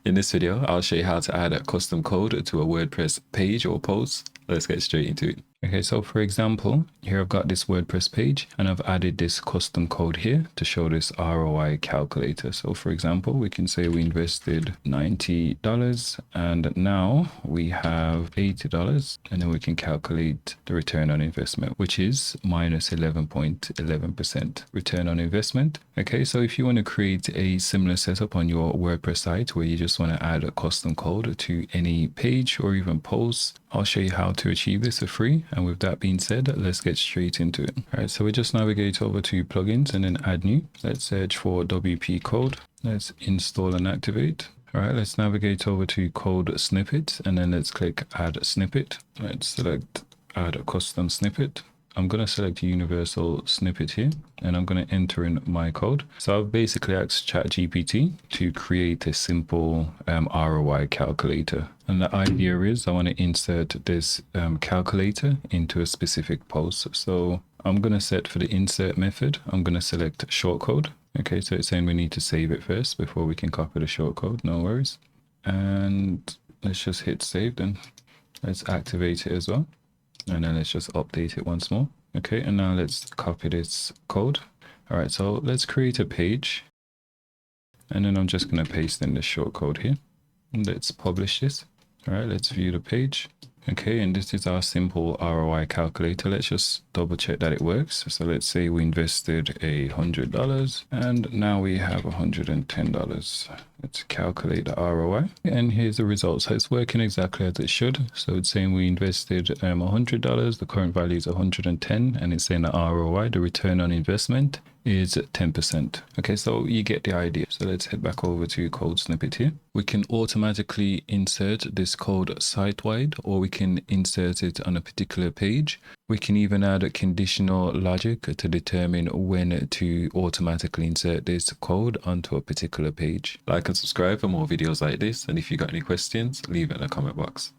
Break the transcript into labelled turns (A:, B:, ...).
A: In this video, I'll show you how to add a custom code to a WordPress page or post. Let's get straight into it. Okay, so for example, here I've got this WordPress page and I've added this custom code here to show this ROI calculator. So for example, we can say we invested $90 and now we have $80, and then we can calculate the return on investment, which is minus 11.11% return on investment. Okay, so if you want to create a similar setup on your WordPress site where you just want to add a custom code to any page or even post, I'll show you how to achieve this for free. And with that being said, let's get straight into it. All right, so we just navigate over to plugins and then add new. Let's search for WP code. Let's install and activate. All right, let's navigate over to code snippet and then let's click add snippet. Let's select add a custom snippet. I'm going to select universal snippet here and I'm going to enter in my code. So I've basically asked ChatGPT to create a simple ROI calculator. And the idea is I want to insert this calculator into a specific post. So I'm going to set for the insert method, I'm going to select shortcode. Okay, so it's saying we need to save it first before we can copy the shortcode. No worries. And let's just hit save then. Let's activate it as well. And then let's just update it once more. Okay, and now let's copy this code. All right, so let's create a page. And then I'm just going to paste in the shortcode here. And let's publish this. All right, let's view the page. Okay, and this is our simple ROI calculator. Let's just double check that it works. So let's say we invested $100 and now we have $110. Let's calculate the ROI. And here's the results. So it's working exactly as it should. So it's saying we invested $100, the current value is 110, and it's saying the ROI, the return on investment, is 10%. Okay, so you get the idea. So let's head back over to code snippet here. We can automatically insert this code site-wide, or we can insert it on a particular page. We can even add a conditional logic to determine when to automatically insert this code onto a particular page. Like and subscribe for more videos like this. And if you got any questions, leave it in the comment box.